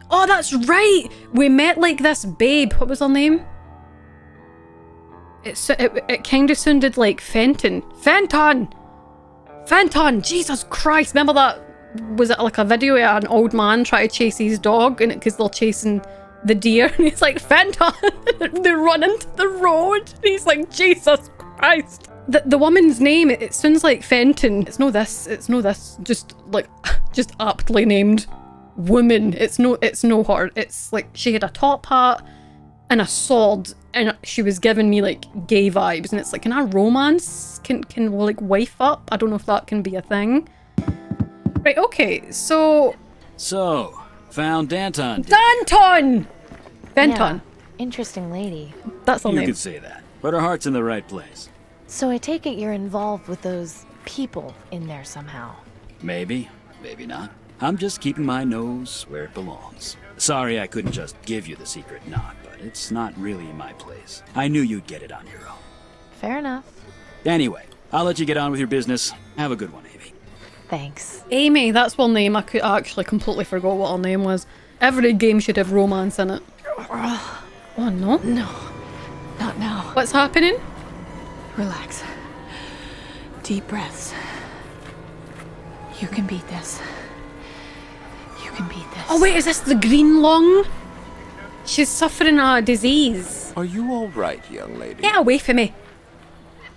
Oh, that's right! We met like this babe. What was her name? It kind of sounded like Fenton. Fenton! Fenton! Jesus Christ! Remember that? Was it like a video of an old man trying to chase his dog? And because they're chasing the deer. And he's like, Fenton! They run into the road. And he's like, Jesus Christ! The woman's name, it sounds like Fenton. It's no this. Just like, just aptly named woman. It's no her. It's like she had a top hat and a sword, and she was giving me like gay vibes. And it's like, can I romance? Can we like wife up? I don't know if that can be a thing. Right. Okay. So found Danton. Danton. Benton. Yeah, interesting lady. That's her You name. could say that, but her heart's in the right place. So I take it you're involved with those people in there somehow. Maybe, maybe not. I'm just keeping my nose where it belongs. Sorry I couldn't just give you the secret knock, but it's not really my place. I knew you'd get it on your own. Fair enough. Anyway, I'll let you get on with your business. Have a good one, Amy. Thanks. Amy, that's her name. I actually completely forgot what her name was. Every game should have romance in it. Oh no. No, not now. What's happening? Relax. Deep breaths. You can beat this. You can beat this. Oh wait, is this the green lung? She's suffering a disease. Are you all right, young lady? Get away from me.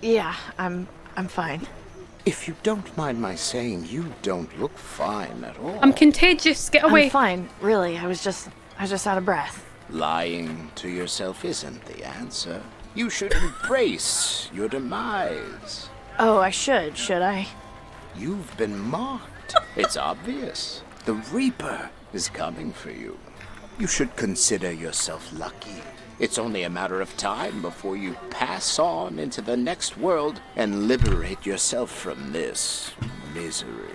Yeah, I'm fine. If you don't mind my saying, you don't look fine at all. I'm contagious. Get away. I'm fine, really. I was just out of breath. Lying to yourself isn't the answer. You should embrace your demise. Oh, I should I? You've been marked. It's obvious. The Reaper is coming for you. You should consider yourself lucky. It's only a matter of time before you pass on into the next world and liberate yourself from this misery.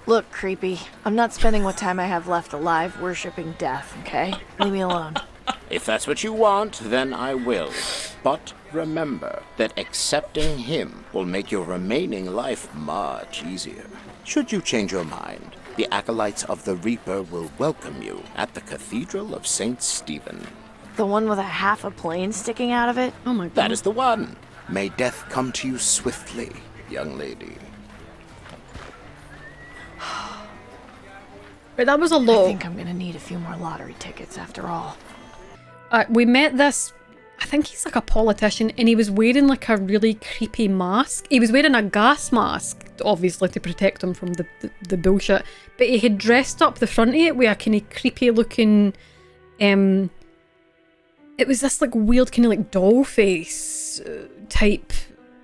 Look, creepy. I'm not spending what time I have left alive worshipping death, okay? Leave me alone. If that's what you want, then I will. But remember that accepting him will make your remaining life much easier. Should you change your mind, the acolytes of the Reaper will welcome you at the Cathedral of St. Stephen. The one with a half a plane sticking out of it? Oh my god. That is the one. May death come to you swiftly, young lady. Right, that was a I lot. think I'm gonna need a few more lottery tickets after all. We met this, I think he's like a politician, and he was wearing like a really creepy mask. He was wearing a gas mask, obviously to protect him from the bullshit. But he had dressed up the front of it with a kind of creepy looking, it was this like weird kind of like doll face type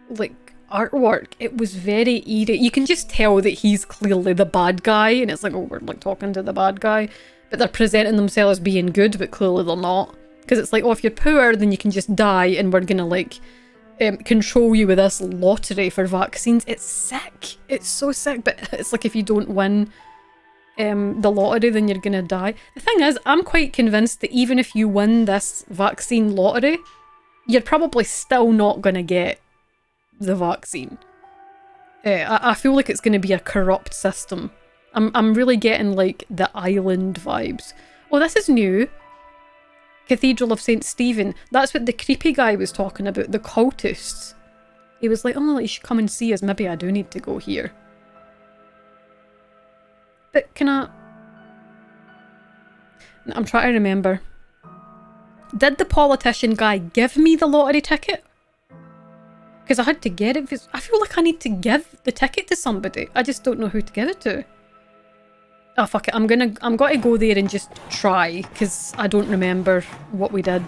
like artwork. It was very eerie. You can just tell that he's clearly the bad guy, and it's like, oh, we're like talking to the bad guy. But they're presenting themselves as being good, but clearly they're not. Because it's like, oh, if you're poor, then you can just die, and we're gonna like control you with this lottery for vaccines. It's sick. It's so sick. But it's like if you don't win the lottery, then you're gonna die. The thing is, I'm quite convinced that even if you win this vaccine lottery, you're probably still not gonna get the vaccine. I feel like it's gonna be a corrupt system. I'm really getting like the island vibes. Oh, this is new. Cathedral of St. Stephen. That's what the creepy guy was talking about, the cultists. He was like, oh, you should come and see us. Maybe I do need to go here. But can I... I'm trying to remember. Did the politician guy give me the lottery ticket? Because I had to get it. I feel like I need to give the ticket to somebody. I just don't know who to give it to. Oh fuck it, I'm gonna go there and just try, because I don't remember what we did.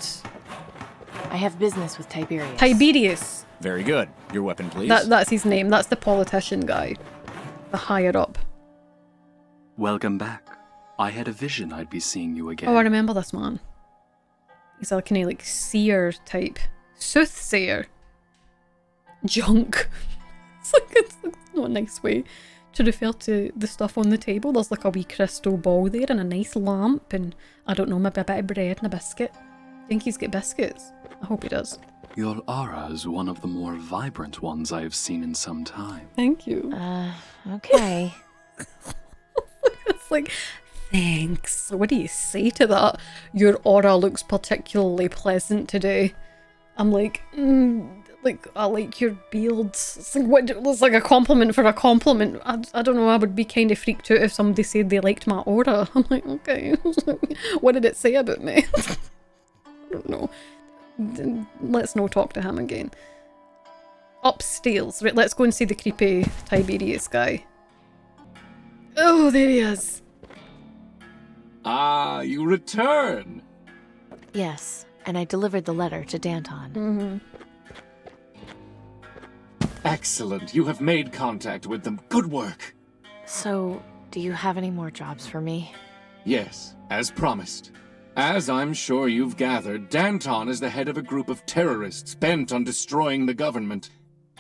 I have business with Tiberius. Tiberius. Very good. Your weapon, please. That's his name. That's the politician guy. The higher up. Welcome back. I had a vision I'd be seeing you again. Oh, I remember this man. He's a kind of like seer type. Soothsayer. Junk. It's not a nice way to refer to the stuff on the table. There's like a wee crystal ball there and a nice lamp and, I don't know, maybe a bit of bread and a biscuit. I think he's got biscuits. I hope he does. Your aura is one of the more vibrant ones I have seen in some time. Thank you. Okay. It's like, Thanks. What do you say to that? Your aura looks particularly pleasant today. I'm like, like, I like your beard. It's like, what? It's like a compliment for a compliment. I don't know, I would be kind of freaked out if somebody said they liked my aura. I'm like, okay. What did it say about me? I don't know. Let's not talk to him again. Upstairs. Right, let's go and see the creepy Tiberius guy. Oh, there he is. Ah, you return. Yes, and I delivered the letter to Danton. Excellent. You have made contact with them. Good work. So, do you have any more jobs for me? Yes, as promised. As I'm sure you've gathered, Danton is the head of a group of terrorists bent on destroying the government.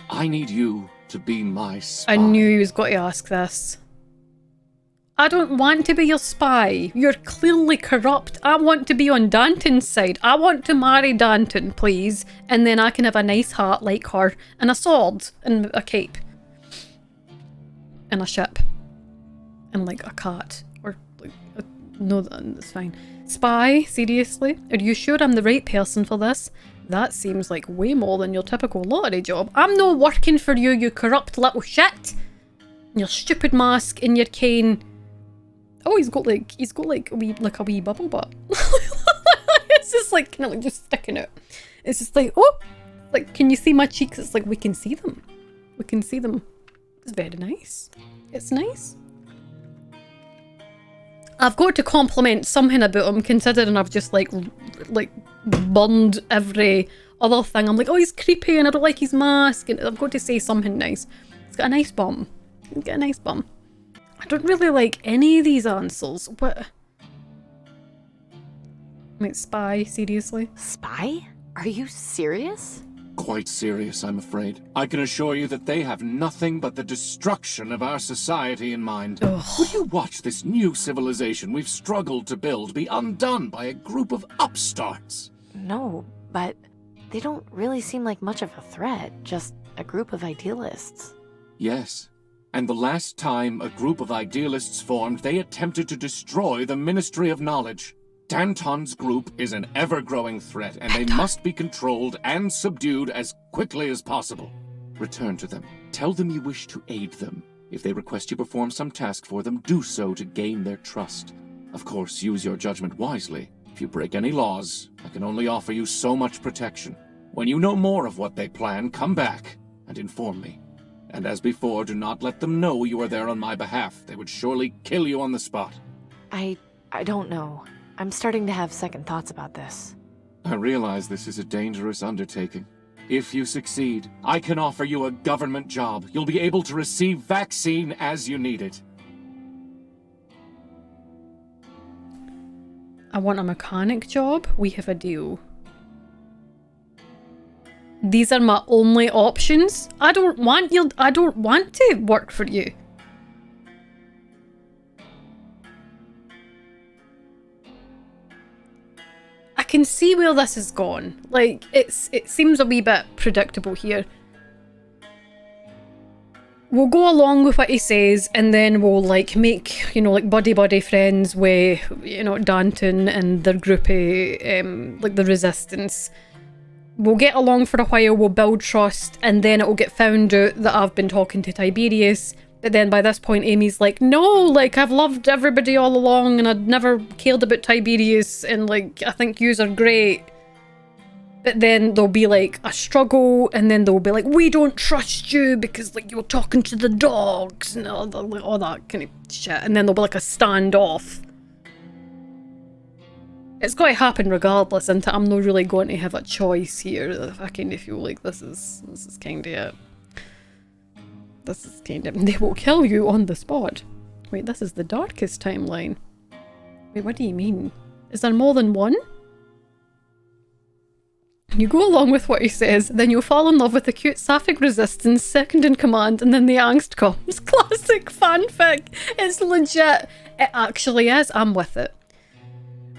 I need you to be my spy. I knew he was going to ask this. I don't want to be your spy. You're clearly corrupt. I want to be on Danton's side. I want to marry Danton, please. And then I can have a nice heart like her. And a sword. And a cape. And a ship. And like a cat. Or like, no, that's fine. Spy? Seriously? Are you sure I'm the right person for this? That seems like way more than your typical lottery job. I'm not working for you, you corrupt little shit. Your stupid mask and your cane. Oh, he's got like a wee bubble butt. It's just like kind of like just sticking out. It's just like, oh, like, can you see my cheeks? It's like, we can see them. We can see them. It's very nice. It's nice. I've got to compliment something about him, considering I've just like burned every other thing. I'm like, oh, he's creepy and I don't like his mask. And I've got to say something nice. He's got a nice bum. He's got a nice bum. I don't really like any of these answers. What? Wait, spy? Seriously? Spy? Are you serious? Quite serious, I'm afraid. I can assure you that they have nothing but the destruction of our society in mind. Ugh. Would you watch this new civilization we've struggled to build be undone by a group of upstarts? No, but they don't really seem like much of a threat. Just a group of idealists. Yes. And the last time a group of idealists formed, they attempted to destroy the Ministry of Knowledge. Danton's group is an ever-growing threat, and they must be controlled and subdued as quickly as possible. Return to them. Tell them you wish to aid them. If they request you perform some task for them, do so to gain their trust. Of course, use your judgment wisely. If you break any laws, I can only offer you so much protection. When you know more of what they plan, come back and inform me. And as before, do not let them know you are there on my behalf. They would surely kill you on the spot. I don't know. I'm starting to have second thoughts about this. I realize this is a dangerous undertaking. If you succeed, I can offer you a government job. You'll be able to receive vaccine as you need it. I want a mechanic job. We have a deal. These are my only options. I don't want to work for you. I can see where this has gone. Like, it seems a wee bit predictable here. We'll go along with what he says, and then we'll like make, you know, like buddy friends with, you know, Danton and their groupie, like the Resistance. We'll get along for a while, we'll build trust, and then it will get found out that I've been talking to Tiberius. But then by this point, Amy's like, no, like, I've loved everybody all along, and I'd never cared about Tiberius, and like, I think yous are great. But then there'll be like a struggle, and then they'll be like, we don't trust you because like you're talking to the dogs, and all that kind of shit. And then there'll be like a standoff. It's going to happen regardless, and I'm not really going to have a choice here. I kind of feel like this is kind of it. This is kind of... They will kill you on the spot. Wait, this is the darkest timeline. Wait, what do you mean? Is there more than one? You go along with what he says, then you'll fall in love with the cute sapphic Resistance, second in command, and then the angst comes. Classic fanfic! It's legit. It actually is. I'm with it.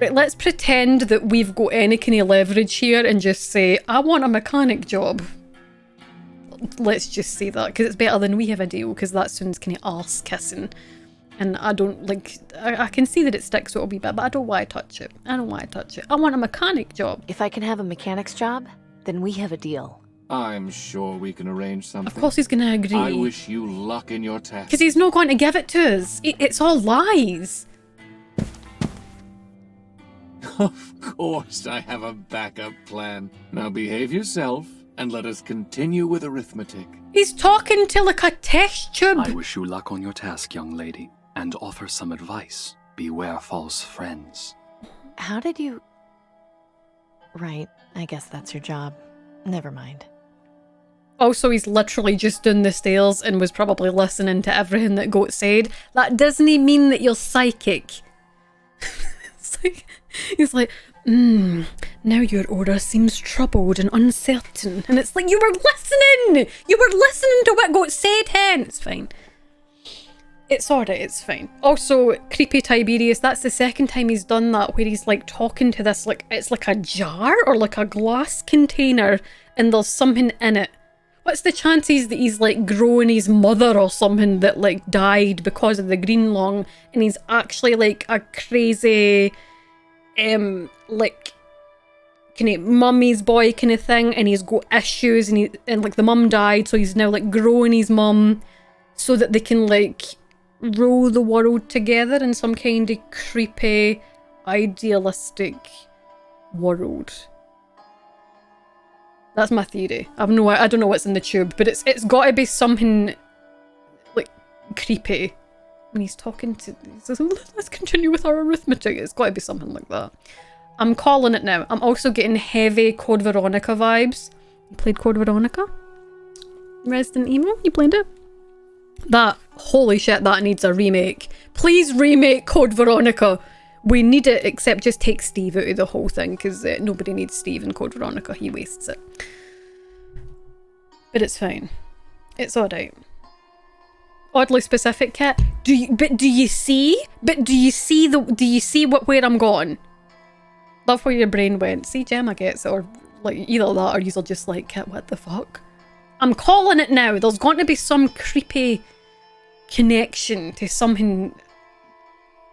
Right, let's pretend that we've got any kind of leverage here and just say, I want a mechanic job. Let's just say that, because it's better than we have a deal, because that sounds kind of arse-kissing. And I don't like, I can see that it sticks out a wee bit, but I don't want to touch it. I don't want to touch it. I want a mechanic job. If I can have a mechanic's job, then we have a deal. I'm sure we can arrange something. Of course he's going to agree. I wish you luck in your task. Because he's not going to give it to us. It's all lies. Of course I have a backup plan. Now behave yourself and let us continue with arithmetic. He's talking to like a test tube. I wish you luck on your task, young lady, and offer some advice. Beware false friends. How did you... Right, I guess that's your job. Never mind. Also, he's literally just doing the stairs and was probably listening to everything that Goat said. That doesn't mean that you're psychic. He's like, now your aura seems troubled and uncertain. And it's like, you were listening! You were listening to what Goat said, hen! It's fine. It's alright, it's fine. Also, creepy Tiberius, that's the second time he's done that, where he's like talking to this, like, it's like a jar or like a glass container and there's something in it. What's the chances that he's like growing his mother or something that like died because of the green lung and he's actually like a crazy, like, kind of mummy's boy kind of thing, and he's got issues and like the mum died, so he's now like growing his mum so that they can like rule the world together in some kind of creepy, idealistic world. That's my theory. I don't know what's in the tube, but it's got to be something like creepy when he's talking to. He says, "Let's continue with our arithmetic." It's got to be something like that. I'm calling it now. I'm also getting heavy Code Veronica vibes. You played Code Veronica? Resident Evil? You played it? That, holy shit, that needs a remake. Please remake Code Veronica. We need it, except just take Steve out of the whole thing, because nobody needs Steve in Code Veronica. He wastes it. But it's fine. It's alright. Oddly specific, Cat. Do you see where I'm going? Love where your brain went. See, Gemma gets it, or like either that, or you're just like, Cat, what the fuck? I'm calling it now. There's going to be some creepy connection to something.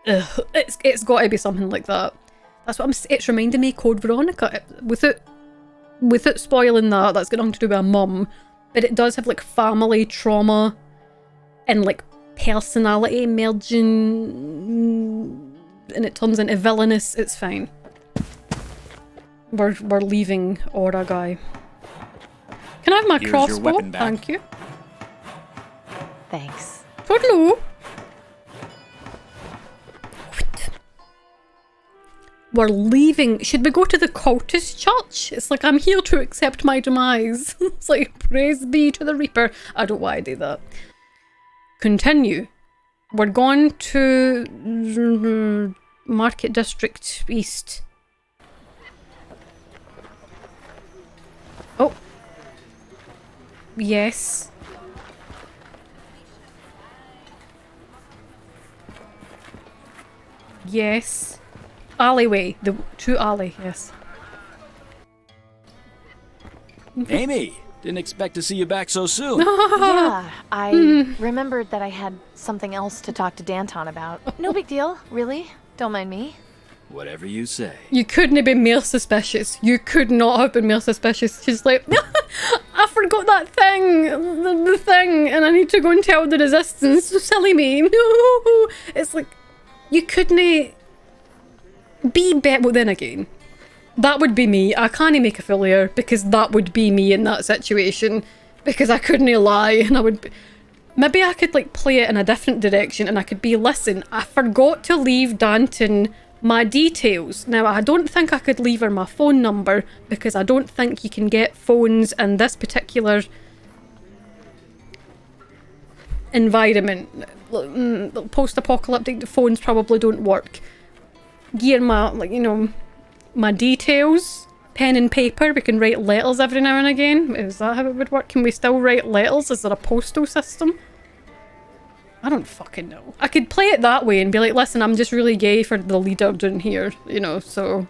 It's got to be something like that. That's what it's reminding me. Code Veronica. Without spoiling that, that's got nothing to do with a mum, but it does have like family trauma and like personality merging, and it turns into villainous. It's fine. We're leaving Aura guy. Can I have my Here's crossbow? your weapon back. Thank you. Thanks. Toodaloo. We're leaving. Should we go to the cultist church? It's like, I'm here to accept my demise. It's like, praise be to the Reaper. I don't want to do that. Continue. We're going to Market District East. Oh. Yes. Yes. Alleyway. The true alley, yes. Amy, didn't expect to see you back so soon. Yeah, I remembered that I had something else to talk to Danton about. No big deal, really. Don't mind me. Whatever you say. You couldn't have been more suspicious. You could not have been more suspicious. She's like, I forgot that thing, the thing, and I need to go and tell the resistance. So silly me. No, it's like, you couldn't be better. Well, then again, that would be me. I can't make a fool here because that would be me in that situation, because I couldn't lie, and I would be, maybe I could like play it in a different direction, and I could be, listen, I forgot to leave Danton my details. Now, I don't think I could leave her my phone number, because I don't think you can get phones in this particular environment. Post-apocalyptic phones probably don't work. Gear my, like, you know, my details, pen and paper. We can write letters every now and again. Is that how it would work? Can we still write letters? Is there a postal system? I don't fucking know. I could play it that way and be like, listen, I'm just really gay for the leader down here, you know, so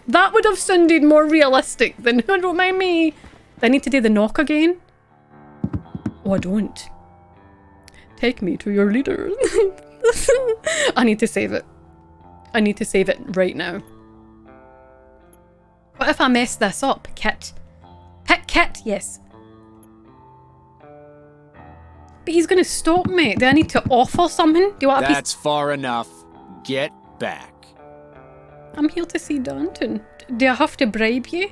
that would have sounded more realistic than, don't mind me. Do I need to do the knock again? Oh, I don't. Take me to your leader. I need to save it. I need to save it right now. What if I mess this up, Kit? Pick Kit, yes. But he's gonna stop me. Do I need to offer something? Do you want a piece? That's far enough. Get back. I'm here to see Danton. Do I have to bribe you?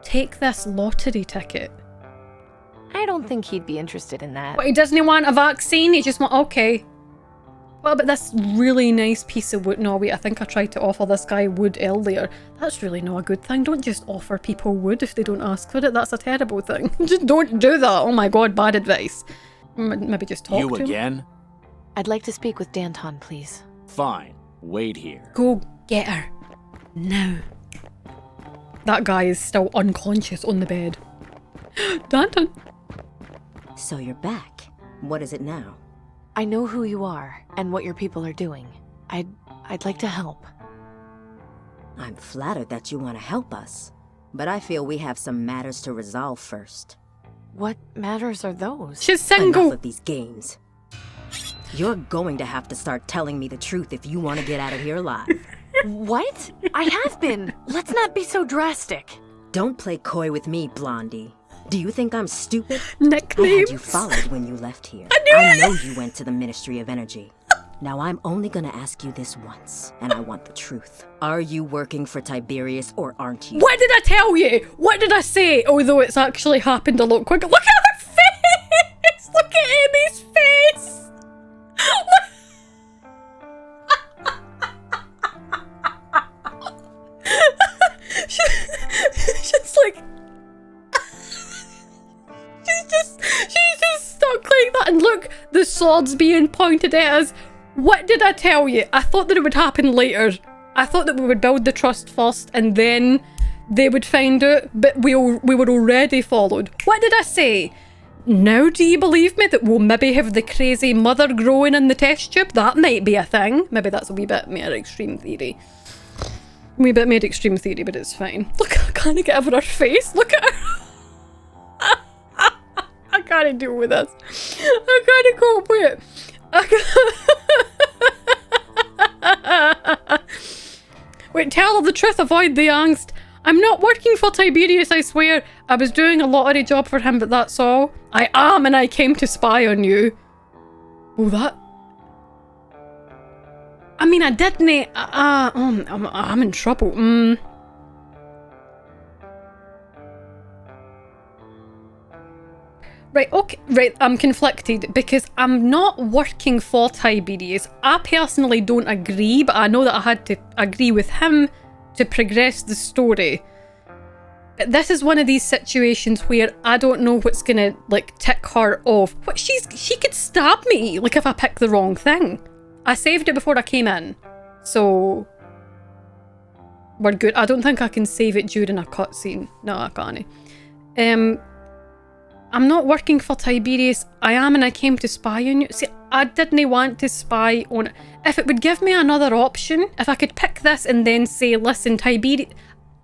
Take this lottery ticket. I don't think he'd be interested in that. But he doesn't want a vaccine, he just want, okay. What about this really nice piece of wood? No, wait, I think I tried to offer this guy wood earlier. That's really not a good thing. Don't just offer people wood if they don't ask for it. That's a terrible thing. Just don't do that. Oh my god, bad advice. Maybe just talk You to him. again? I'd like to speak with Danton, please. Fine. Wait here. Go get her. Now. That guy is still unconscious on the bed. Danton. So you're back. What is it now? I know who you are and what your people are doing. I'd like to help. I'm flattered that you want to help us, but I feel we have some matters to resolve first. What matters are those? She's single. Enough of these games. You're going to have to start telling me the truth if you want to get out of here alive. What? I have been. Let's not be so drastic. Don't play coy with me, Blondie. Do you think I'm stupid? Nicknames. I had you followed when you left here. I know you went to the Ministry of Energy. Now I'm only gonna ask you this once, and I want the truth. Are you working for Tiberius or aren't you? What did I tell you? What did I say? Although it's actually happened a lot quicker. Look at her face! Look at Amy's face! She's like... She's just stuck like that. And look, the sword's being pointed at us. What did I tell you? I thought that it would happen later. I thought that we would build the trust first and then they would find out, but we were already followed. What did I say? Now do you believe me that we'll maybe have the crazy mother growing in the test tube? That might be a thing. Maybe that's a wee bit more extreme theory. Wee bit more extreme theory, but it's fine. Look, I can't get over her face. Look at her. I can't deal with this. I can't cope with it. Wait, tell her the truth, avoid the angst. I'm not working for Tiberius, I swear. I was doing a lottery job for him, but that's all. I am, and I came to spy on you. Oh, that... I mean, I didn't... I'm in trouble. Right, okay, right, I'm conflicted because I'm not working for Tiberius. I personally don't agree, but I know that I had to agree with him to progress the story. But this is one of these situations where I don't know what's gonna, like, tick her off. What, she could stab me, like, if I pick the wrong thing. I saved it before I came in, so... we're good. I don't think I can save it during a cutscene. No, I can't. I'm not working for Tiberius. I am, and I came to spy on you. See, I didn't want to spy on... If it would give me another option, if I could pick this and then say, listen, Tiberius...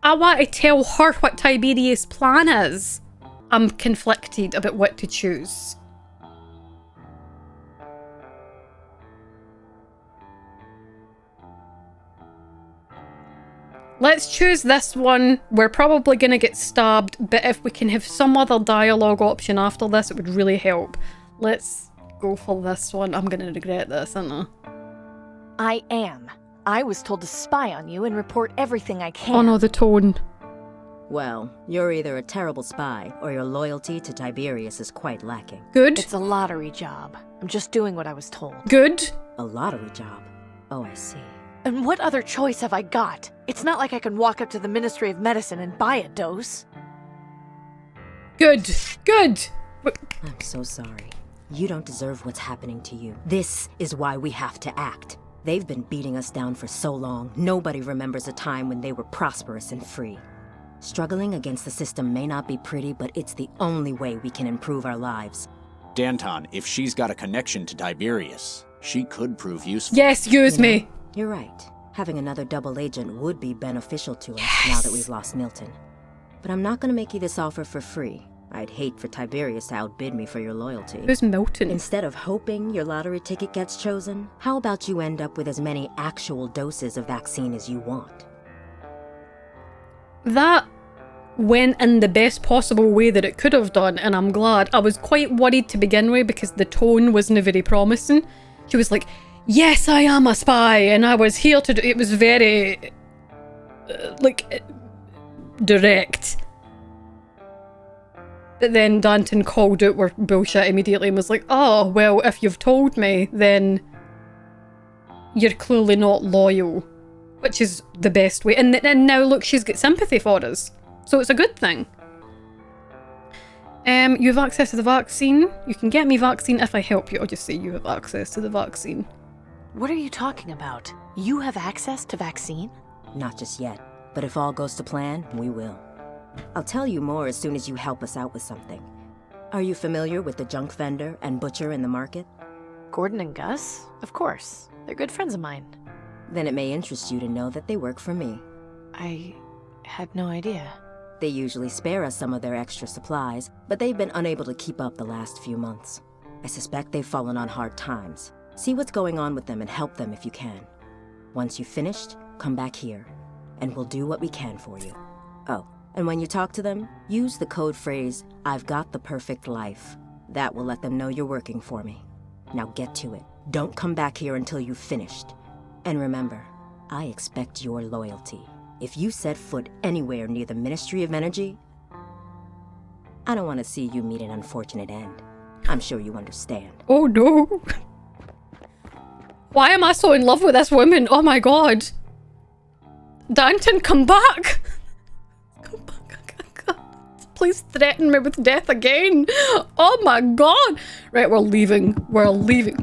I want to tell her what Tiberius' plan is. I'm conflicted about what to choose. Let's choose this one. We're probably going to get stabbed, but if we can have some other dialogue option after this, it would really help. Let's go for this one. I'm going to regret this, aren't I? I am. I was told to spy on you and report everything I can. Oh no, the tone. Well, you're either a terrible spy, or your loyalty to Tiberius is quite lacking. Good. It's a lottery job. I'm just doing what I was told. Good. A lottery job? Oh, I see. And what other choice have I got? It's not like I can walk up to the Ministry of Medicine and buy a dose. Good. Good. I'm so sorry. You don't deserve what's happening to you. This is why we have to act. They've been beating us down for so long, nobody remembers a time when they were prosperous and free. Struggling against the system may not be pretty, but it's the only way we can improve our lives. Danton, if she's got a connection to Tiberius, she could prove useful. Yes, use me. You're right. Having another double agent would be beneficial to us now that we've lost Milton. But I'm not going to make you this offer for free. I'd hate for Tiberius to outbid me for your loyalty. Who's Milton? Instead of hoping your lottery ticket gets chosen, how about you end up with as many actual doses of vaccine as you want? That went in the best possible way that it could have done, and I'm glad. I was quite worried to begin with because the tone wasn't very promising. She was like, yes, I am a spy, and I was here to do... It was very... direct. But then Danton called out her bullshit immediately and was like, oh, well, if you've told me, then you're clearly not loyal. Which is the best way. And now, look, she's got sympathy for us. So it's a good thing. You have access to the vaccine. You can get me vaccine if I help you. I'll just say you have access to the vaccine. What are you talking about? You have access to vaccine? Not just yet, but if all goes to plan, we will. I'll tell you more as soon as you help us out with something. Are you familiar with the junk vendor and butcher in the market? Gordon and Gus? Of course. They're good friends of mine. Then it may interest you to know that they work for me. I had no idea. They usually spare us some of their extra supplies, but they've been unable to keep up the last few months. I suspect they've fallen on hard times. See what's going on with them and help them if you can. Once you've finished, come back here, and we'll do what we can for you. Oh, and when you talk to them, use the code phrase, "I've got the perfect life." That will let them know you're working for me. Now get to it. Don't come back here until you've finished. And remember, I expect your loyalty. If you set foot anywhere near the Ministry of Energy, I don't want to see you meet an unfortunate end. I'm sure you understand. Oh no. Why am I so in love with this woman? Oh my god. Danton, come back! Come back. Please threaten me with death again. Oh my god. Right, we're leaving. We're leaving.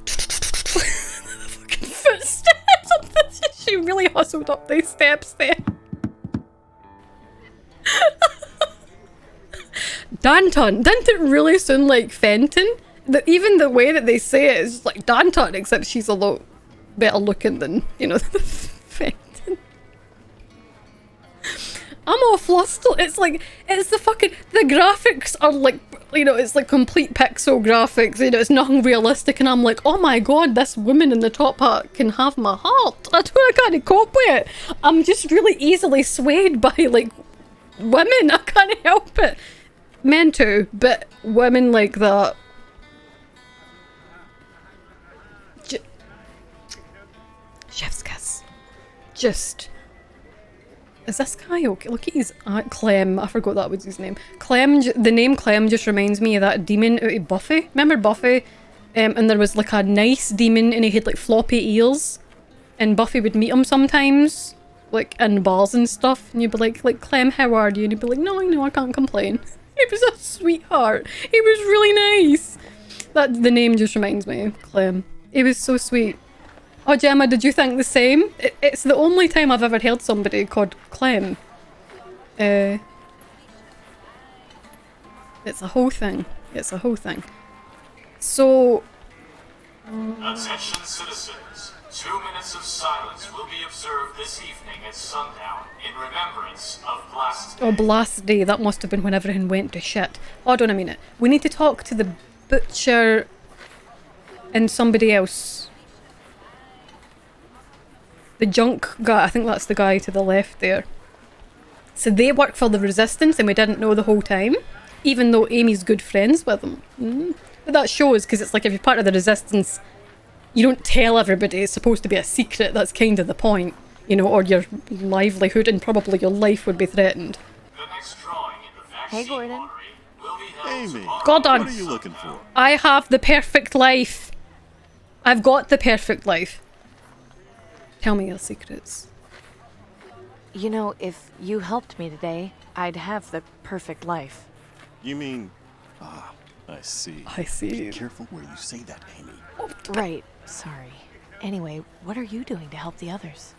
Fucking footsteps. She really hustled up these steps there. Danton. Didn't it really sound like Fenton? Even the way that they say it is like Danton, except she's a lot better looking than, you know, Fenton. I'm all flustered. It's like, it's the graphics are like, you know, it's like complete pixel graphics, you know, it's nothing realistic, and I'm like, oh my god, this woman in the top hat can have my heart. I can't cope with it. I'm just really easily swayed by, like, women. I can't help it. Men too, but women like that. Chef's kiss. Just... Is this guy okay? Look at his Clem. I forgot that was his name. Clem. The name Clem just reminds me of that demon out of Buffy. Remember Buffy? And there was like a nice demon and he had like floppy ears. And Buffy would meet him sometimes, like in bars and stuff. And you'd be like Clem, how are you? And he'd be like, no, I can't complain. He was a sweetheart. He was really nice. The name just reminds me of Clem. He was so sweet. Oh, Gemma, did you think the same? It's the only time I've ever heard somebody called Clem. It's a whole thing. It's a whole thing. So... Attention citizens. 2 minutes of silence will be observed this evening at sundown in remembrance of Blast Day. Oh, Blast Day. That must have been when everything went to shit. Hold on a minute. We need to talk to the butcher and somebody else. The junk guy, I think that's the guy to the left there. So they work for the Resistance and we didn't know the whole time, even though Amy's good friends with them. But that shows, because it's like if you're part of the Resistance, you don't tell everybody, it's supposed to be a secret, that's kind of the point, you know, or your livelihood and probably your life would be threatened. The next drawing in the vaccine Hey, Gordon. lottery will be held Amy, tomorrow. Gordon, what are you looking for? I have the perfect life. I've got the perfect life. Tell me your secrets. You know, if you helped me today, I'd have the perfect life. You mean... Ah, I see. I see. Be careful where you say that, Amy. Right. Sorry. Anyway, what are you doing to help the others?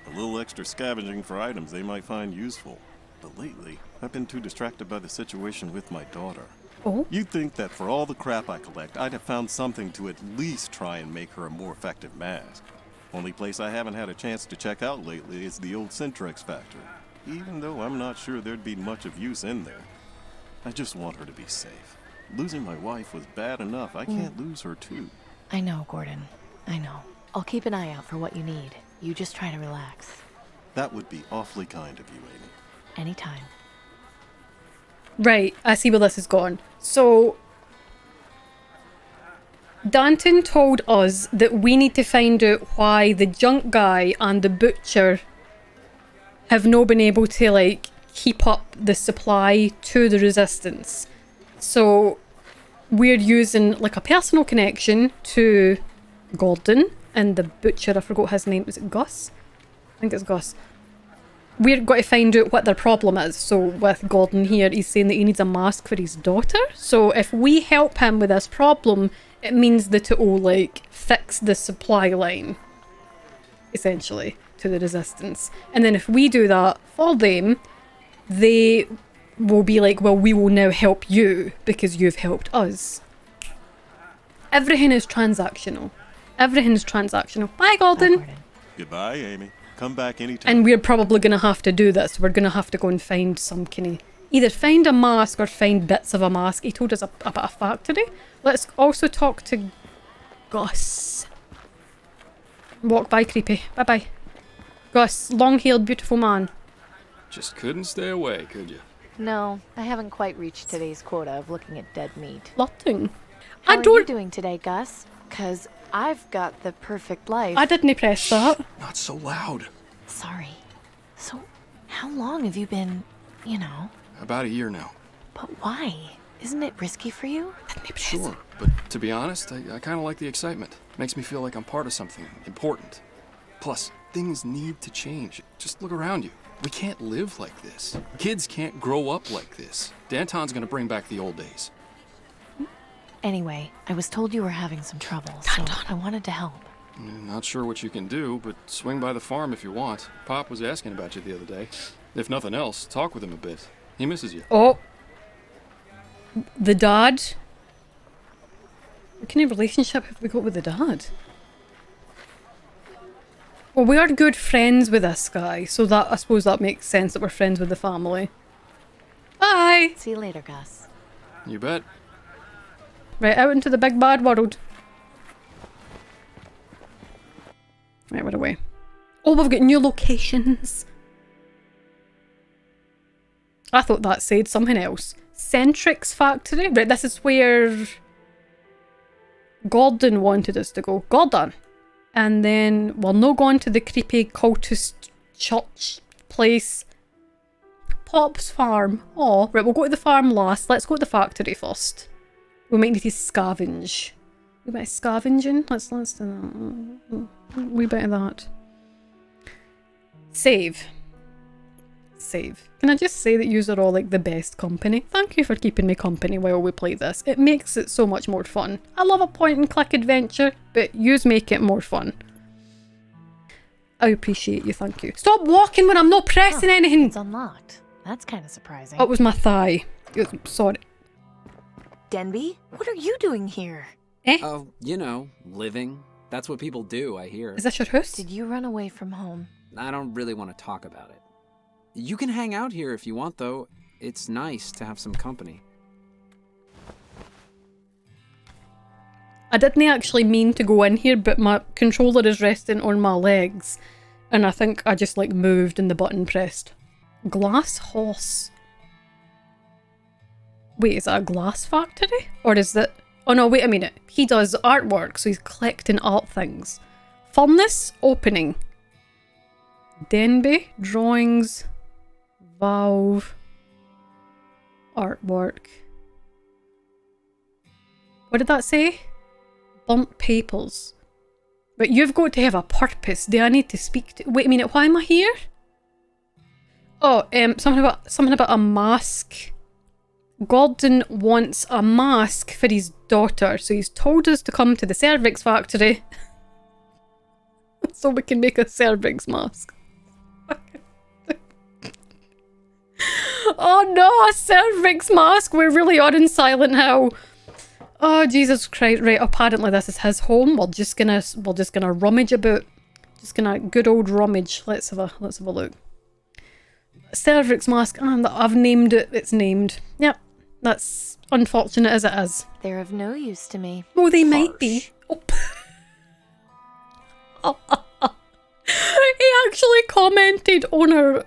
A little extra scavenging for items they might find useful. But lately, I've been too distracted by the situation with my daughter. Oh? You'd think that for all the crap I collect, I'd have found something to at least try and make her a more effective mask. Only place I haven't had a chance to check out lately is the old Centrex factory, even though I'm not sure there'd be much of use in there. I just want her to be safe. Losing my wife was bad enough. I can't lose her too. I know, Gordon. I know. I'll keep an eye out for what you need. You just try to relax. That would be awfully kind of you, Amy. Anytime. Right, I see where this is going. So, Danton told us that we need to find out why the junk guy and the butcher have not been able to, like, keep up the supply to the resistance. So, we're using, like, a personal connection to Gordon and the butcher. I forgot his name. Was it Gus? I think it's Gus. We're got to find out what their problem is. So with Gordon here, he's saying that he needs a mask for his daughter. So if we help him with this problem, it means that it will, like, fix the supply line, essentially, to the resistance. And then if we do that for them, they will be like, well, we will now help you because you've helped us. Everything is transactional. Everything is transactional. Bye, Gordon. Goodbye, Amy. Come back anytime. And we're probably going to have to do this. We're going to have to go and find some kind of... Either find a mask or find bits of a mask. He told us about a factory. Let's also talk to Gus. Walk by, creepy. Bye-bye. Gus, long-haired, beautiful man. Just couldn't stay away, could you? No, I haven't quite reached today's quota of looking at dead meat. Lotting. How are you doing today, Gus? 'Cause I've got the perfect life. I didn't press that. Not so loud. Sorry. So, how long have you been, you know? About a year now. But why? Isn't it risky for you? Sure, but to be honest, I kind of like the excitement. Makes me feel like I'm part of something important. Plus, things need to change. Just look around you. We can't live like this. Kids can't grow up like this. Danton's gonna bring back the old days. Anyway, I was told you were having some trouble, so I wanted to help. Not sure what you can do, but swing by the farm if you want. Pop was asking about you the other day. If nothing else, talk with him a bit. He misses you. Oh. The dad? What kind of relationship have we got with the dad? Well, we are good friends with this guy, so that I suppose that makes sense that we're friends with the family. Bye! See you later, Gus. You bet. Right, out into the big bad world. Right, we're away. Oh, we've got new locations. I thought that said something else. Centric's factory. Right, this is where Gordon wanted us to go. Gordon. And then we'll not go on to the creepy cultist church place. Pop's farm. Oh, right, we'll go to the farm last. Let's go to the factory first. We might need to scavenge. We bit of scavenging. Let's do that. We bit of that. Save. Save. Can I just say that yous are all like the best company? Thank you for keeping me company while we play this. It makes it so much more fun. I love a point and click adventure, but yous make it more fun. I appreciate you, thank you. Stop walking when I'm not pressing anything! It's unlocked. That's kind of surprising. Oh, it was my thigh. Sorry. Denby, what are you doing here? Oh, you know, living. That's what people do, I hear. Is this your house? Did you run away from home? I don't really want to talk about it. You can hang out here if you want, though. It's nice to have some company. I didn't actually mean to go in here, but my controller is resting on my legs. And I think I just like moved and the button pressed. Glass horse. Wait, is that a glass factory? Or is that... Oh no, wait a minute. He does artwork, so he's collecting art things. Furnace opening. Denby, drawings, valve, artwork. What did that say? Burnt papers. But you've got to have a purpose. Do I need to speak to... Wait a minute, why am I here? Oh, something about a mask. Gordon wants a mask for his daughter, so he's told us to come to the cervix factory so we can make a cervix mask. Oh no, a cervix mask! We really are in Silent Hill. Oh Jesus Christ! Right, apparently this is his home. We're just gonna rummage about. Just gonna good old rummage. Let's have a look. Cervix mask. I've named it. It's named. Yep. That's unfortunate as it is. They're of no use to me. Oh, they might be. Oh. He actually commented on her,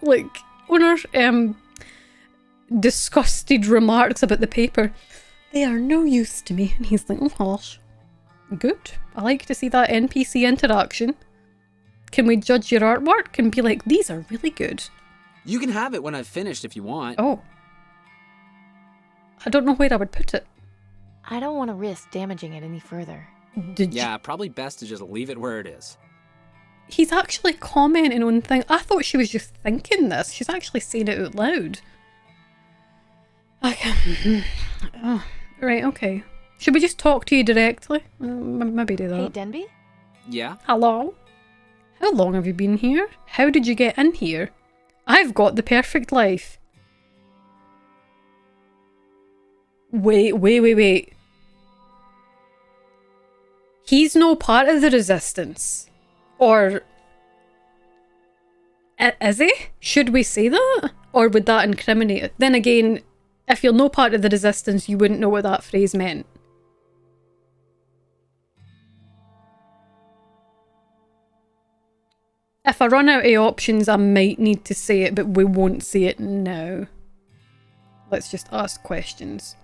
disgusted remarks about the paper. They are no use to me. And he's like, oh gosh. Good. I like to see that NPC interaction. Can we judge your artwork and be like, these are really good? You can have it when I've finished if you want. Oh. I don't know where I would put it. I don't want to risk damaging it any further. Yeah, probably best to just leave it where it is. He's actually commenting on things. I thought she was just thinking this. She's actually saying it out loud. Okay. Oh, right, okay. Should we just talk to you directly? Maybe do that. Hey, Denby? Yeah? Hello? How long have you been here? How did you get in here? I've got the perfect life. Wait. He's no part of the resistance. Or... is he? Should we say that? Or would that incriminate it? Then again, if you're no part of the resistance, you wouldn't know what that phrase meant. If I run out of options, I might need to say it, but we won't say it now. Let's just ask questions.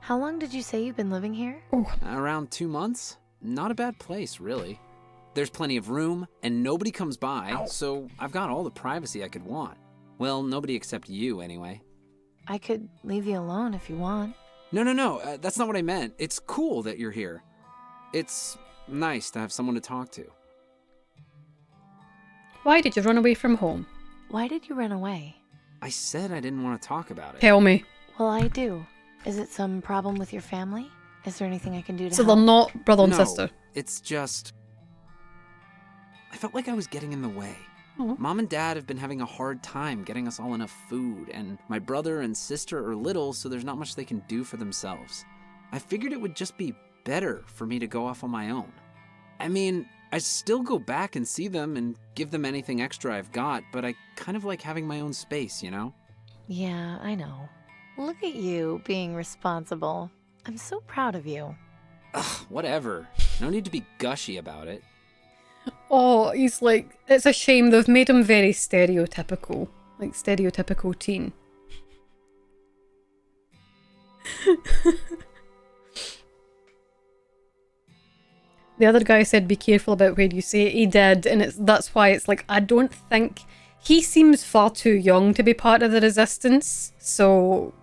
How long did you say you've been living here? Oh. Around 2 months. Not a bad place, really. There's plenty of room, and nobody comes by, so I've got all the privacy I could want. Well, nobody except you, anyway. I could leave you alone if you want. No, that's not what I meant. It's cool that you're here. It's nice to have someone to talk to. Why did you run away from home? Why did you run away? I said I didn't want to talk about it. Tell me. Well, I do. Is it some problem with your family? Is there anything I can do to So help? they're not brother and sister? It's just... I felt like I was getting in the way. Oh. Mom and Dad have been having a hard time getting us all enough food, and my brother and sister are little, so there's not much they can do for themselves. I figured it would just be better for me to go off on my own. I mean, I still go back and see them and give them anything extra I've got, but I kind of like having my own space, you know? Yeah, I know. Look at you being responsible. I'm so proud of you. Ugh, whatever. No need to be gushy about it. Oh, he's like, it's a shame they've made him very stereotypical. Like, stereotypical teen. The other guy said be careful about where you say it. He did, and that's why it's like, I don't think... He seems far too young to be part of the resistance, so...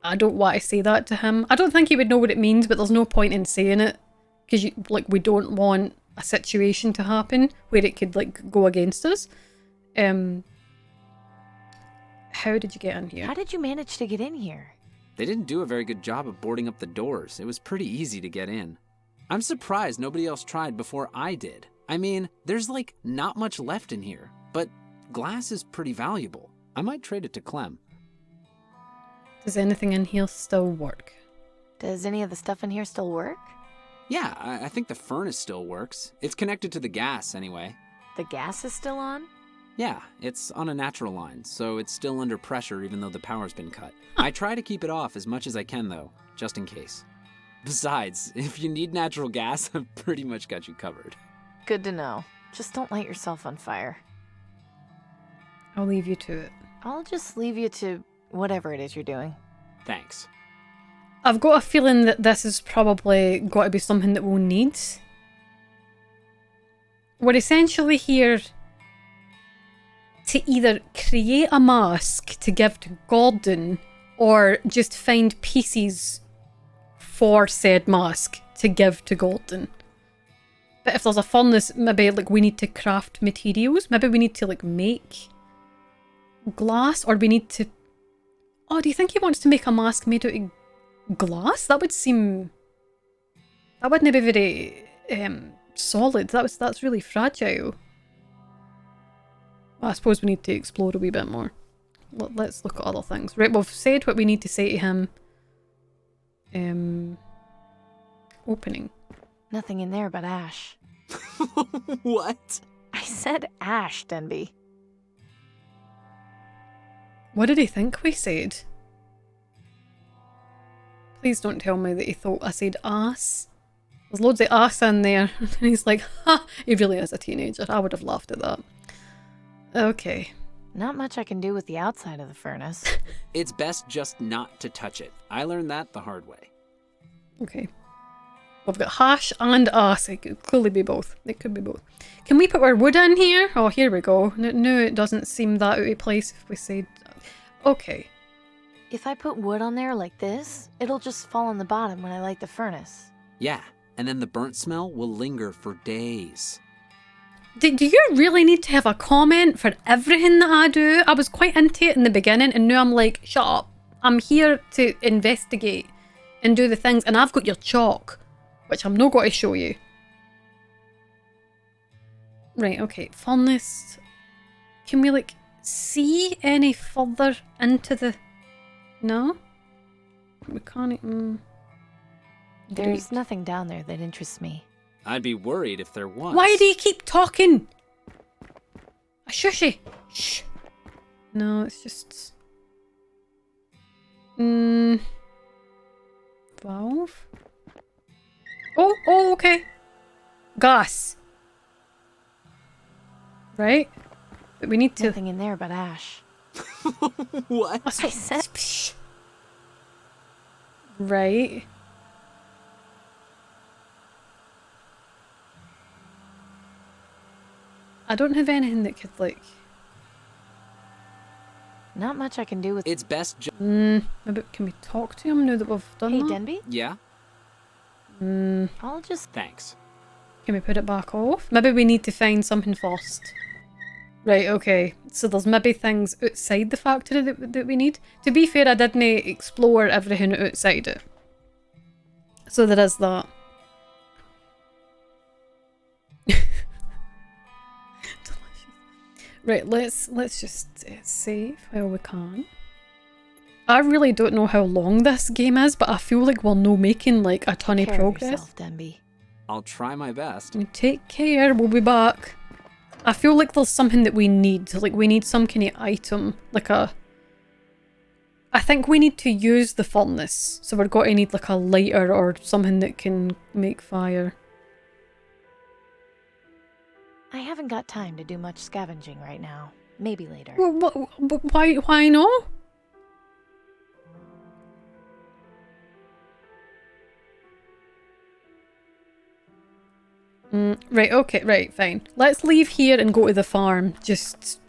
I don't want to say that to him. I don't think he would know what it means, but there's no point in saying it. Because, we don't want a situation to happen where it could, go against us. How did you get in here? How did you manage to get in here? They didn't do a very good job of boarding up the doors. It was pretty easy to get in. I'm surprised nobody else tried before I did. I mean, there's, not much left in here. But glass is pretty valuable. I might trade it to Clem. Does anything in here still work? Does any of the stuff in here still work? Yeah, I think the furnace still works. It's connected to the gas, anyway. The gas is still on? Yeah, it's on a natural line, so it's still under pressure even though the power's been cut. I try to keep it off as much as I can, though, just in case. Besides, if you need natural gas, I've pretty much got you covered. Good to know. Just don't light yourself on fire. I'll leave you to it. I'll just leave you to whatever it is you're doing. Thanks. I've got a feeling that this is probably got to be something that we'll need. We're essentially here to either create a mask to give to Gordon or just find pieces for said mask to give to Gordon. But if there's a furnace, maybe we need to craft materials. Maybe we need to make glass, or we need to... Oh, do you think he wants to make a mask made out of glass? That would seem... That wouldn't be very solid. That's really fragile. Well, I suppose we need to explore a wee bit more. Let's look at other things. Right, we've said what we need to say to him. Opening. Nothing in there but ash. What? I said ash, Denby. What did he think we said? Please don't tell me that he thought I said ass. There's loads of ass in there. And he's like, ha! He really is a teenager. I would have laughed at that. Okay. Not much I can do with the outside of the furnace. It's best just not to touch it. I learned that the hard way. Okay. We've got hash and ass. It could clearly be both. It could be both. Can we put our wood in here? Oh, here we go. No, it doesn't seem that out of place if we say... Okay. If I put wood on there like this, it'll just fall on the bottom when I light the furnace. Yeah, and then the burnt smell will linger for days. Do you really need to have a comment for everything that I do? I was quite into it in the beginning and now I'm like, shut up. I'm here to investigate and do the things and I've got your chalk, which I'm not going to show you. Right, okay. Furnace. Can we like see any further into the... No? We can't... There's nothing down there that interests me. I'd be worried if there was. Why do you keep talking? Shushy. Shh. No, it's just... Valve? Oh, okay. Gas. Right? But we need to... Nothing in there but ash. What? I said... Right. I don't have anything that could, like... Not much I can do with... It's best Maybe can we talk to him now that we've done that? Hey, Denby? Yeah? I'll just... Thanks. Can we put it back off? Maybe we need to find something first. Right, okay. So there's maybe things outside the factory that we need. To be fair, I didn't explore everything outside it. So there is that. Right, let's just save while we can. I really don't know how long this game is, but I feel like we're no making like a ton of progress. Yourself, Denby. I'll try my best. You take care, we'll be back. I feel like there's something that we need. Like we need some kind of item, like a... I think we need to use the furnace, so we're going to need like a lighter or something that can make fire. I haven't got time to do much scavenging right now. Maybe later. Well, why not? Right, okay, right, fine. Let's leave here and go to the farm. Just...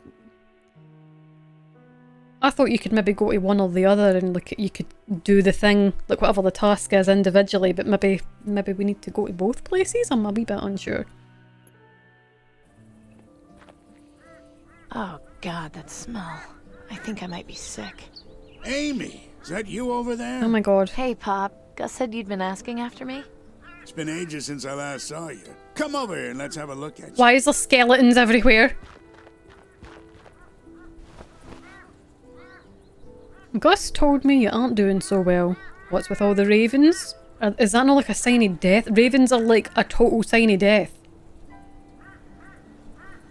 I thought you could maybe go to one or the other and like you could do the thing, like whatever the task is individually, but maybe we need to go to both places? I'm a wee bit unsure. Oh god, that smell. I think I might be sick. Amy, is that you over there? Oh my god. Hey, Pop. Gus said you'd been asking after me? It's been ages since I last saw you. Come over here and let's have a look at you. Why is there skeletons everywhere? Gus told me you aren't doing so well. What's with all the ravens? Is that not like a sign of death? Ravens are like a total sign of death.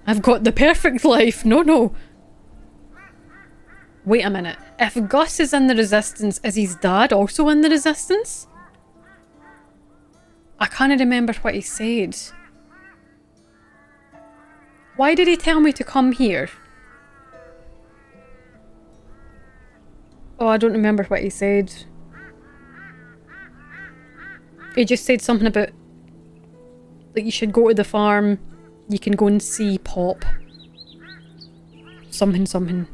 I've got the perfect life. No. Wait a minute. If Gus is in the Resistance, is his dad also in the Resistance? I can't remember what he said. Why did he tell me to come here? Oh, I don't remember what he said. He just said something about... like you should go to the farm. You can go and see Pop. Something.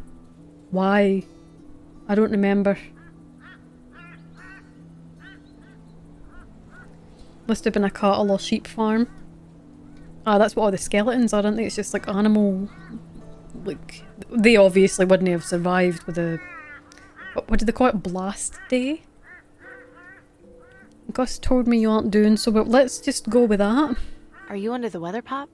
Why? I don't remember. Must have been a cattle or sheep farm. Ah, that's what all the skeletons are, aren't they? It's just like animal... like... They obviously wouldn't have survived with a... What did they call it? Blast day? Gus told me you aren't doing so well. Let's just go with that. Are you under the weather, Pop?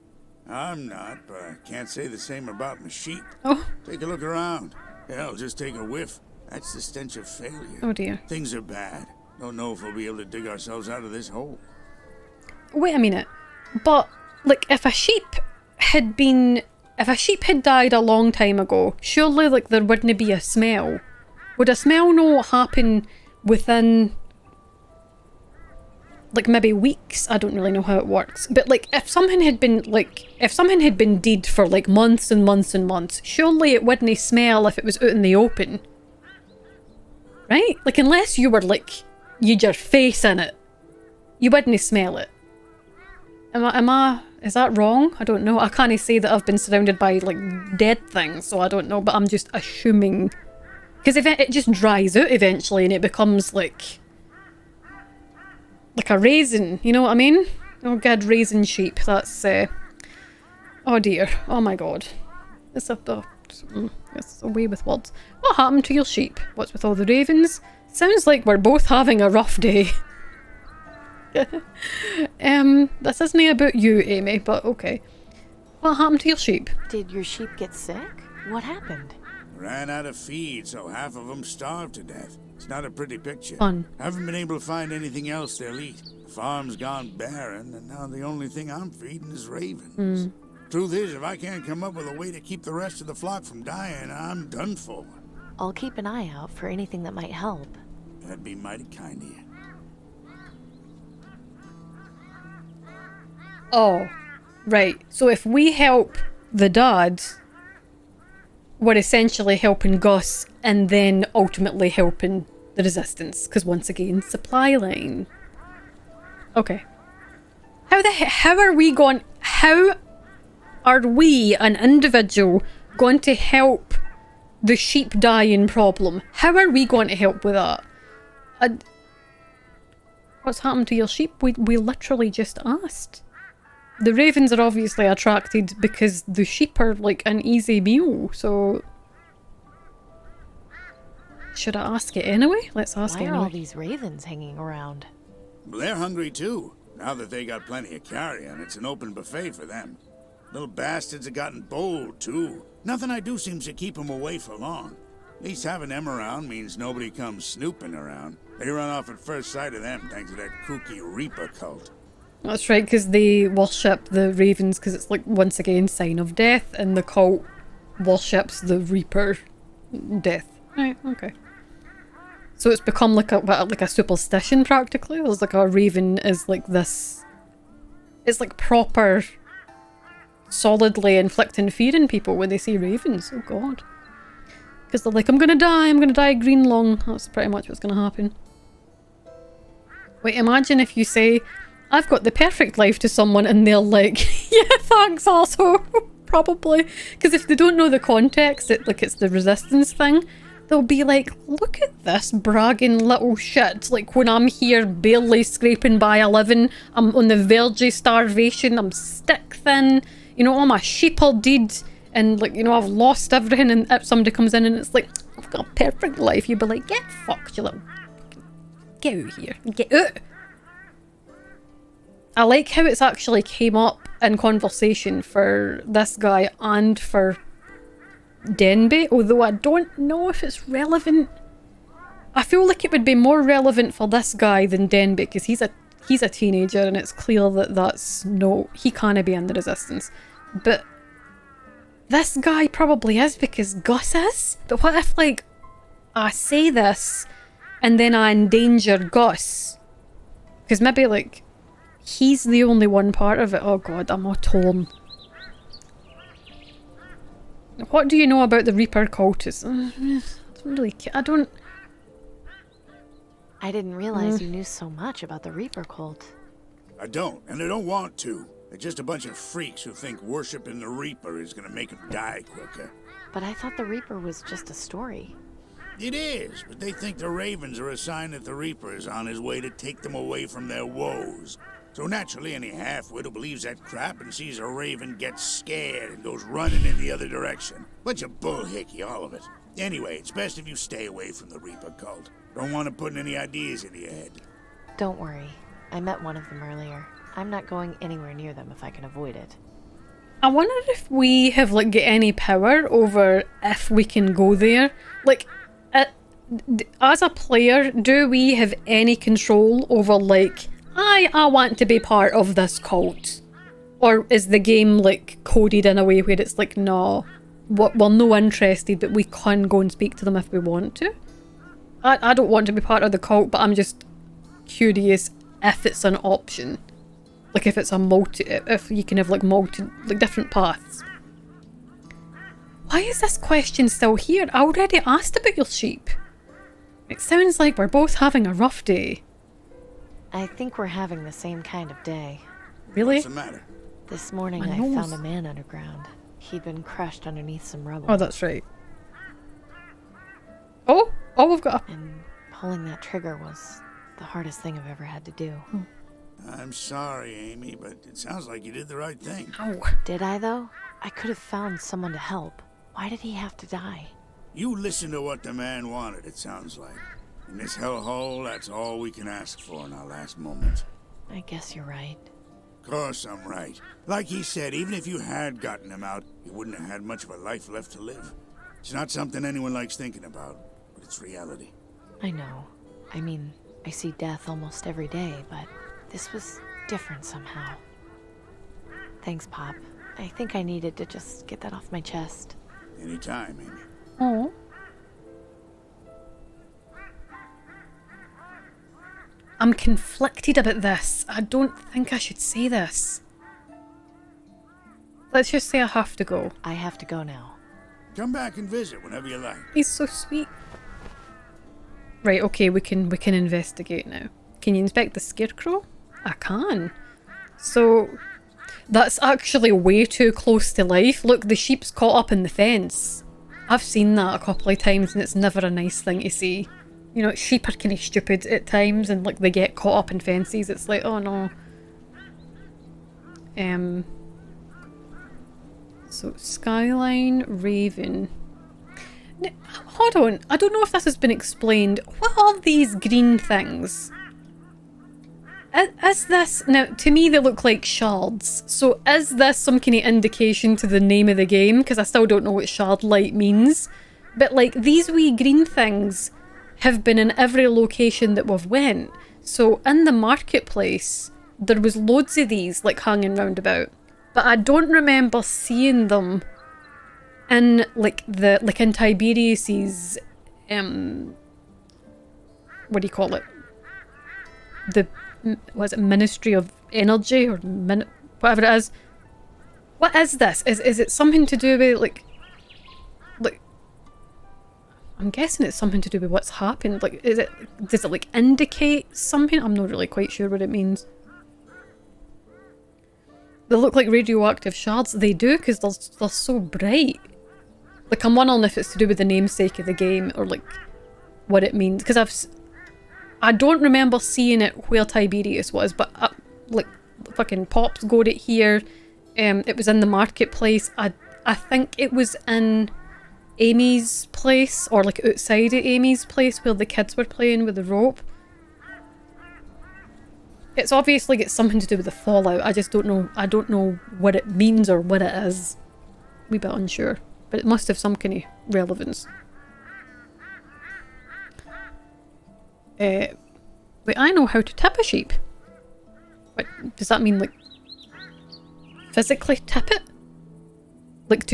I'm not, but I can't say the same about my sheep. Oh. Take a look around. Hell, just take a whiff. That's the stench of failure. Oh dear. Things are bad. Don't know if we'll be able to dig ourselves out of this hole. Wait a minute. But, like, if a sheep had been if a sheep had died a long time ago, surely like there wouldn't be a smell. Would a smell not happen within like maybe weeks? I don't really know how it works. But like if something had been dead for like months and months and months, surely it wouldn't smell if it was out in the open. Right? Like unless you were like, you had your face in it, you wouldn't smell it. Is that wrong? I don't know. I can't say that I've been surrounded by like dead things, so I don't know, but I'm just assuming. Because if it just dries out eventually and it becomes like a raisin, you know what I mean? Oh god, raisin sheep, that's oh dear, oh my god. It's a way with words. What happened to your sheep? What's with all the ravens? Sounds like we're both having a rough day. This isn't about you, Amy, but okay. What happened to your sheep? Did your sheep get sick? What happened? Ran out of feed, so half of them starved to death. It's not a pretty picture. Fun. Haven't been able to find anything else they'll eat. The farm's gone barren, and now the only thing I'm feeding is ravens. Truth is, if I can't come up with a way to keep the rest of the flock from dying, I'm done for. I'll keep an eye out for anything that might help. That'd be mighty kind of you. Oh, right. So if we help the dad, we're essentially helping Gus and then ultimately helping the resistance. Because once again, supply line. Okay. How are we, an individual, going to help the sheep dying problem? How are we going to help with that? What's happened to your sheep? We literally just asked. The ravens are obviously attracted because the sheep are like an easy meal, so... Should I ask it anyway? Let's ask it anyway. Why are all these ravens hanging around? They're hungry too. Now that they got plenty of carrion, it's an open buffet for them. Little bastards have gotten bold too. Nothing I do seems to keep them away for long. At least having them around means nobody comes snooping around. They run off at first sight of them thanks to that kooky Reaper cult. That's right, because they worship the ravens because it's like, once again, sign of death, and the cult worships the Reaper death. Right, okay. So it's become like a superstition practically. There's like a raven is like this. It's like proper, solidly inflicting fear in people when they see ravens. Oh god. Because they're like, I'm gonna die green lung. That's pretty much what's gonna happen. Wait, imagine if you say, I've got the perfect life to someone and they're like, yeah, thanks also. Probably. Because if they don't know the context, it's the resistance thing, they'll be like, look at this bragging little shit. Like when I'm here barely scraping by a living, I'm on the verge of starvation, I'm stick thin, you know, all my sheep are dead, and like, you know, I've lost everything, and if somebody comes in and it's like, I've got a perfect life, you'd be like, get fucked, you little... Get out here. Get out. I like how it's actually came up in conversation for this guy and for Denby, although I don't know if it's relevant. I feel like it would be more relevant for this guy than Denby because he's a teenager and it's clear that he can't be in the resistance. But this guy probably is because Gus is. But what if like I say this and then I endanger Gus? Because maybe like he's the only one part of it. Oh god, I'm all torn. What do you know about the Reaper cultists? I didn't realize you knew so much about the Reaper cult. I don't, and I don't want to. They're just a bunch of freaks who think worshiping the Reaper is gonna make them die quicker. But I thought the Reaper was just a story. It is, but they think the Ravens are a sign that the Reaper is on his way to take them away from their woes. So naturally, any half-wit who believes that crap and sees a raven gets scared and goes running in the other direction. Bunch of bullhickey, all of it. Anyway, it's best if you stay away from the Reaper cult. Don't want to put any ideas into your head. Don't worry. I met one of them earlier. I'm not going anywhere near them if I can avoid it. I wonder if we have like got any power over if we can go there. Like, as a player, do we have any control over like, I want to be part of this cult? Or is the game like coded in a way where it's like, no, we're no interested, but we can go and speak to them if we want to? I don't want to be part of the cult, but I'm just curious if it's an option. Like if it's if you can have like different paths. Why is this question still here? I already asked about your sheep. It sounds like we're both having a rough day. I think we're having the same kind of day. Really? What's the matter? This morning I found a man underground. He'd been crushed underneath some rubble. Oh, that's right. Oh, we've got a... And pulling that trigger was the hardest thing I've ever had to do. I'm sorry, Amy, but it sounds like you did the right thing. Oh. Did I, though? I could have found someone to help. Why did he have to die? You listened to what the man wanted, it sounds like. In this hellhole, that's all we can ask for in our last moments. I guess you're right. Of course I'm right. Like he said, even if you had gotten him out, you wouldn't have had much of a life left to live. It's not something anyone likes thinking about, but it's reality. I know. I mean, I see death almost every day, but this was different somehow. Thanks, Pop. I think I needed to just get that off my chest. Anytime, Amy. Oh. I'm conflicted about this. I don't think I should say this. Let's just say I have to go. I have to go now. Come back and visit whenever you like. He's so sweet. Right, okay, we can investigate now. Can you inspect the scarecrow? I can. So that's actually way too close to life. Look, the sheep's caught up in the fence. I've seen that a couple of times and it's never a nice thing to see. You know, sheep are kind of stupid at times and like they get caught up in fences. It's like, oh no. So Skyline, Raven. Now, hold on, I don't know if this has been explained. What are these green things? Is this... Now, to me they look like shards. So is this some kind of indication to the name of the game? Because I still don't know what Shardlight means. But like, these wee green things have been in every location that we've went. So in the marketplace, there was loads of these like hanging round about. But I don't remember seeing them in in Tiberius's what do you call it? Was it Ministry of Energy or whatever it is? What is this? Is it something to do with like I'm guessing it's something to do with what's happened. Like, does it like indicate something? I'm not really quite sure what it means. They look like radioactive shards. They do, because they're so bright. Like, I'm wondering if it's to do with the namesake of the game or like what it means. Because I don't remember seeing it where Tiberius was, but like fucking Pops got it here. It was in the marketplace. I think it was in Amy's place, or like outside of Amy's place where the kids were playing with the rope. It's obviously got something to do with the fallout. I just don't know. I don't know what it means or what it is. A wee bit unsure, but it must have some kind of relevance. Wait, I know how to tip a sheep. What does that mean? Like physically tip it? Like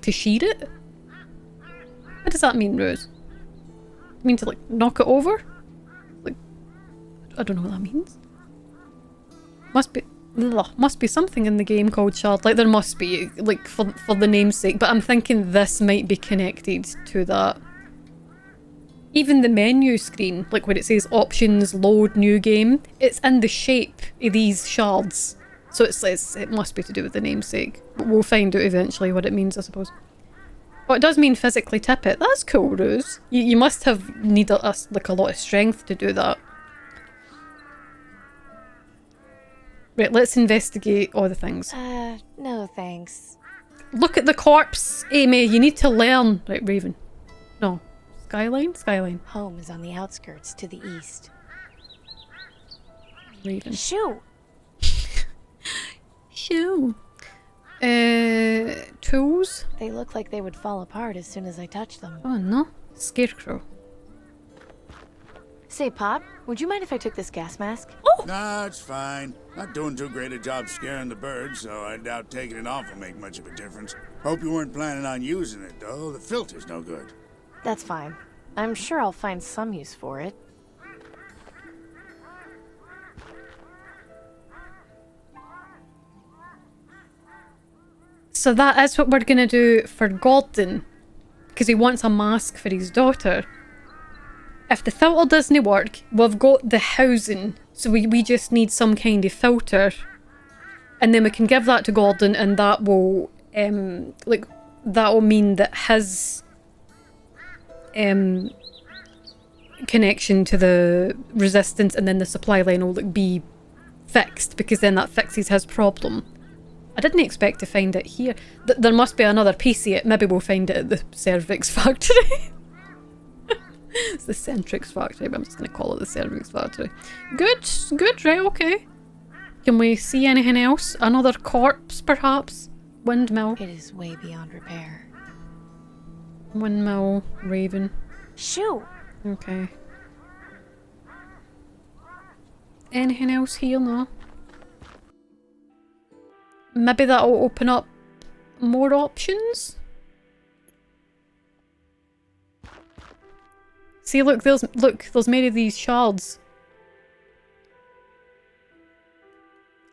to shear it? What does that mean, Rose? You mean to like knock it over? Like, I don't know what that means. Must be something in the game called Shard. Like there must be, like for the namesake. But I'm thinking this might be connected to that. Even the menu screen, like when it says options, load, new game, it's in the shape of these shards. So it must be to do with the namesake. But we'll find out eventually what it means, I suppose. Oh, it does mean physically tip it. That's cool, Rose. You must have needed like a lot of strength to do that. Right, let's investigate all the things. No thanks. Look at the corpse, Amy. You need to learn. Right, Raven. No. Skyline? Skyline. Home is on the outskirts to the east. Raven. Shoo! Shoo. Tools? They look like they would fall apart as soon as I touch them. Oh no. Scarecrow. Say, Pop, would you mind if I took this gas mask? Nah, it's fine. Not doing too great a job scaring the birds, so I doubt taking it off will make much of a difference. Hope you weren't planning on using it, though. The filter's no good. That's fine. I'm sure I'll find some use for it. So that is what we're gonna do for Gordon, because he wants a mask for his daughter. If the filter doesn't work, we've got the housing, so we just need some kind of filter, and then we can give that to Gordon, and that will that will mean that his connection to the resistance and then the supply line will be fixed, because then that fixes his problem. I didn't expect to find it here. There must be another piece of it. Maybe we'll find it at the cervix factory. It's the Centrix factory, but I'm just going to call it the cervix factory. Good, right, okay. Can we see anything else? Another corpse, perhaps? Windmill. It is way beyond repair. Windmill, Raven. Shoo! Okay. Anything else here? No. Maybe that'll open up more options? See, look, there's many of these shards.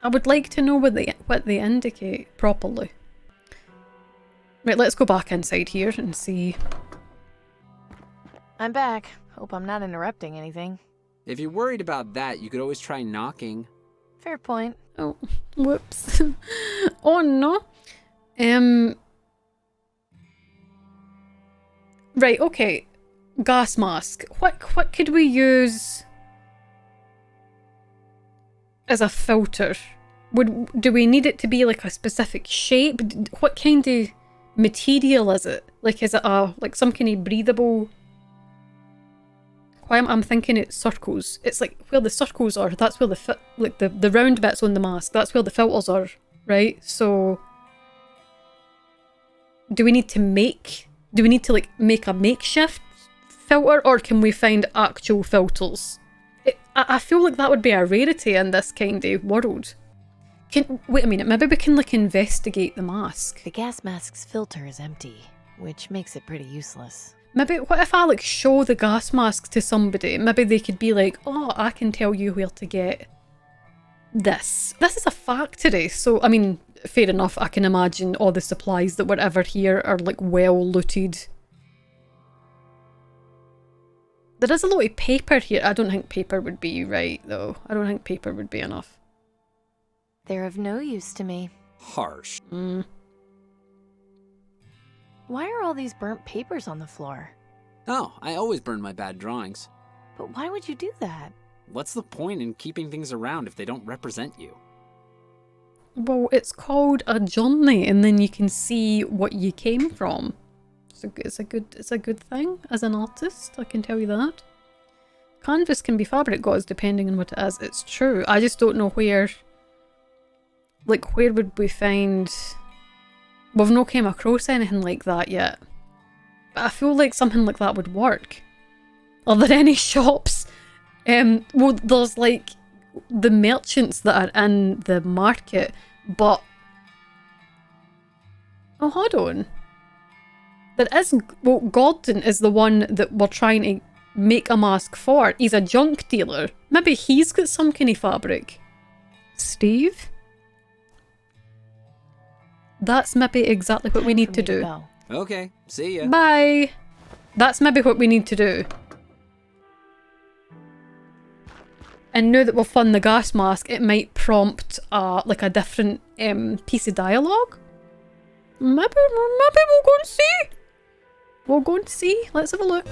I would like to know what they indicate properly. Right, let's go back inside here and see. I'm back. Hope I'm not interrupting anything. If you're worried about that, you could always try knocking. Fair point. Oh, whoops. Oh no. Right, okay. Gas mask. What could we use as a filter? Do we need it to be like a specific shape? What kind of material is it? Like, is it like some kind of breathable? Why I'm thinking it's circles. It's like where the circles are, that's where the round bits on the mask, that's where the filters are, right? So do we need to make like make a makeshift filter, or can we find actual filters? I feel like that would be a rarity in this kind of world. Wait a minute, maybe we can like investigate the mask. The gas mask's filter is empty, which makes it pretty useless. Maybe, what if I like show the gas mask to somebody? Maybe they could be like, oh, I can tell you where to get this. This is a factory, so I mean, fair enough, I can imagine all the supplies that were ever here are like well looted. There is a lot of paper here. I don't think paper would be right though. I don't think paper would be enough. They're of no use to me. Harsh. Why are all these burnt papers on the floor? Oh, I always burn my bad drawings. But why would you do that? What's the point in keeping things around if they don't represent you? Well, it's called a journey, and then you can see what you came from. It's a good thing as an artist, I can tell you that. Canvas can be fabric gods depending on what it is. It's true. I just don't know where. Like, where would we find? We've not came across anything like that yet. But I feel like something like that would work. Are there any shops? Well, there's like the merchants that are in the market, but... Oh, hold on. There is... Well, Gordon is the one that we're trying to make a mask for. He's a junk dealer. Maybe he's got some kind of fabric. Steve? That's maybe exactly what we need to do. Okay, see ya. Bye! That's maybe what we need to do. And now that we've found the gas mask, it might prompt like a different piece of dialogue. Maybe we'll go and see. We'll go and see. Let's have a look.